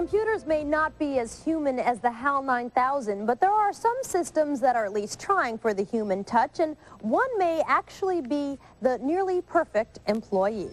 Computers may not be as human as the HAL 9000, but there are some systems that are at least trying for the human touch, and one may actually be the nearly perfect employee.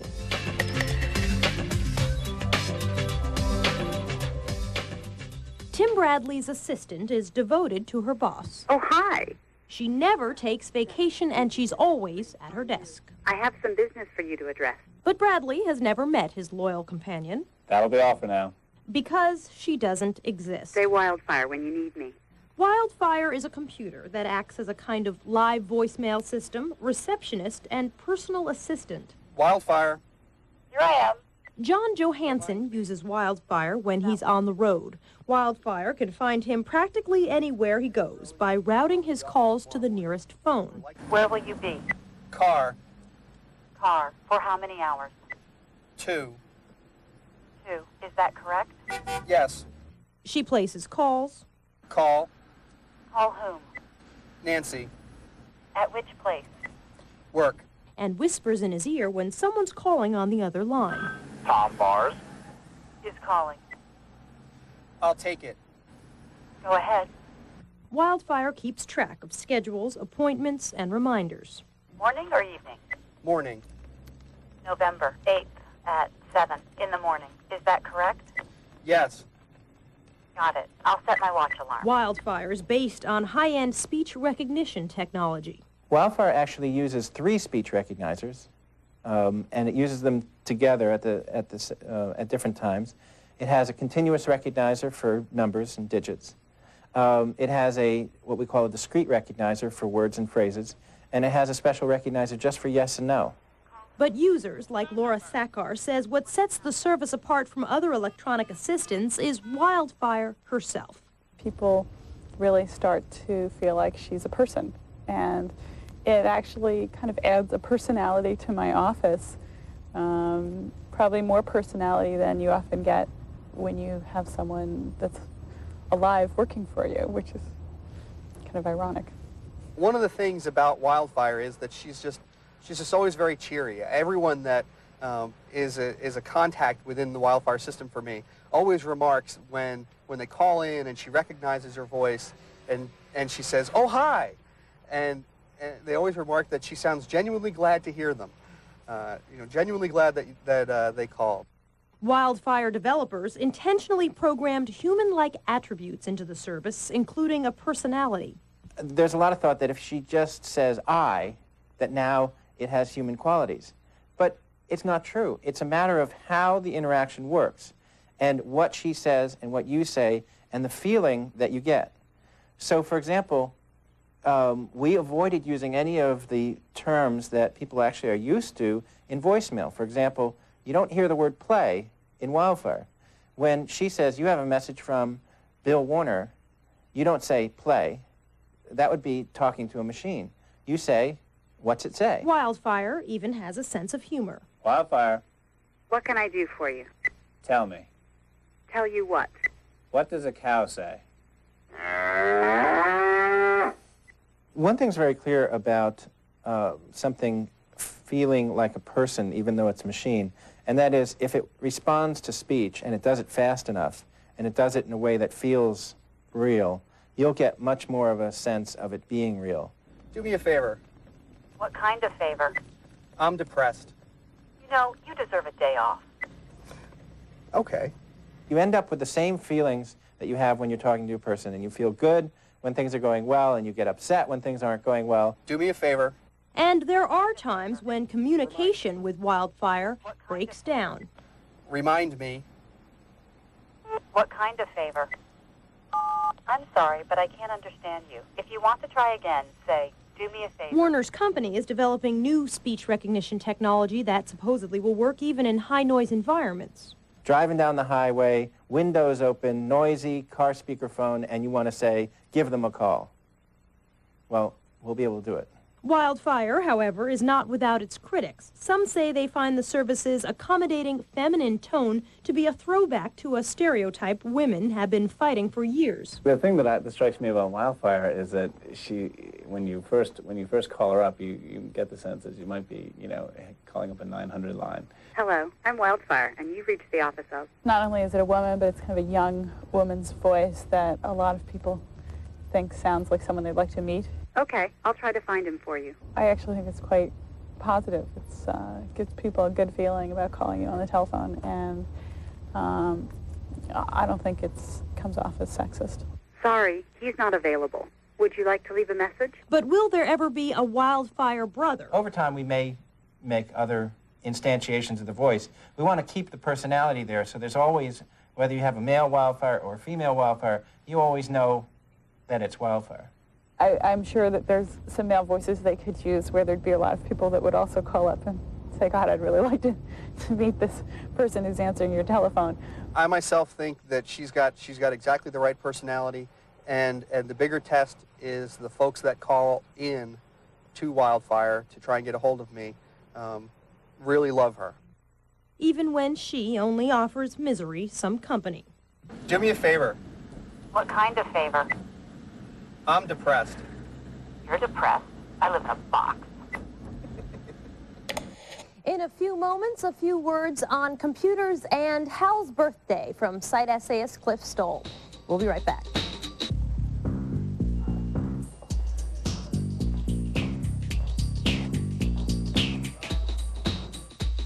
Tim Bradley's assistant is devoted to her boss. Oh, hi. She never takes vacation, and she's always at her desk. I have some business for you to address. But Bradley has never met his loyal companion. That'll be all for now. Because she doesn't exist. Say Wildfire when you need me. Wildfire is a computer that acts as a kind of live voicemail system, receptionist, and personal assistant. Wildfire. Here I am. John Johansson uses Wildfire when he's on the road. Wildfire can find him practically anywhere he goes by routing his calls to the nearest phone. Where will you be? Car. Car. For how many hours? 2. 2. Is that correct? Yes. She places calls. Call. Call whom? Nancy. At which place? Work. And whispers in his ear when someone's calling on the other line. Tom Bars. Is calling. I'll take it. Go ahead. Wildfire keeps track of schedules, appointments, and reminders. Morning or evening? Morning. November 8th at 7 in the morning. Is that correct? Yes. Got it. I'll set my watch alarm. Wildfire is based on high-end speech recognition technology. Wildfire actually uses 3 speech recognizers, and it uses them together at different times. It has a continuous recognizer for numbers and digits. It has what we call a discrete recognizer for words and phrases, and it has a special recognizer just for yes and no. But users like Laura Sakar says what sets the service apart from other electronic assistants is Wildfire herself. People really start to feel like she's a person, and it actually kind of adds a personality to my office, probably more personality than you often get when you have someone that's alive working for you, which is kind of ironic. One of the things about Wildfire is that she's just always very cheery. Everyone that is a contact within the Wildfire system for me always remarks when they call in and she recognizes her voice and she says, "Oh, hi," and they always remark that she sounds genuinely glad to hear them. Genuinely glad that they called. Wildfire developers intentionally programmed human-like attributes into the service, including a personality. There's a lot of thought that if she just says "I," that now it has human qualities. But it's not true. It's a matter of how the interaction works and what she says and what you say and the feeling that you get. So, for example, we avoided using any of the terms that people actually are used to in voicemail. For example, you don't hear the word play in Wildfire. When she says, "You have a message from Bill Warner," you don't say play. That would be talking to a machine. You say, "What's it say?" Wildfire even has a sense of humor. Wildfire. What can I do for you? Tell me. Tell you what? What does a cow say? One thing's very clear about something feeling like a person, even though it's a machine, and that is if it responds to speech and it does it fast enough and it does it in a way that feels real, you'll get much more of a sense of it being real. Do me a favor. What kind of favor? I'm depressed. You know, you deserve a day off. Okay. You end up with the same feelings that you have when you're talking to a person, and you feel good when things are going well, and you get upset when things aren't going well. Do me a favor. And there are times when communication with Wildfire breaks down. Remind me. What kind of favor? I'm sorry, but I can't understand you. If you want to try again, say, "Do me a favor." Warner's company is developing new speech recognition technology that supposedly will work even in high-noise environments. Driving down the highway, windows open, noisy, car speakerphone, and you want to say, "Give them a call." Well, we'll be able to do it. Wildfire, however, is not without its critics. Some say they find the service's accommodating feminine tone to be a throwback to a stereotype women have been fighting for years. The thing that strikes me about Wildfire is that when you first call her up, you get the sense that you might be, calling up a 900 line. Hello, I'm Wildfire, and you've reached the office of... Not only is it a woman, but it's kind of a young woman's voice that a lot of people think sounds like someone they'd like to meet. Okay, I'll try to find him for you. I actually think it's quite positive. It gives people a good feeling about calling you on the telephone, and I don't think it comes off as sexist. Sorry, he's not available. Would you like to leave a message? But will there ever be a Wildfire brother? Over time, we may make other instantiations of the voice. We want to keep the personality there, so there's always, whether you have a male Wildfire or a female Wildfire, you always know that it's Wildfire. I'm sure that there's some male voices they could use where there'd be a lot of people that would also call up and say, God, I'd really like to meet this person who's answering your telephone. I myself think that she's got exactly the right personality, and the bigger test is the folks that call in to Wildfire to try and get a hold of me really love her. Even when she only offers misery some company. Do me a favor. What kind of favor? I'm depressed. You're depressed? I live in a box. In a few moments, a few words on computers and Hal's birthday from site essayist Cliff Stoll. We'll be right back.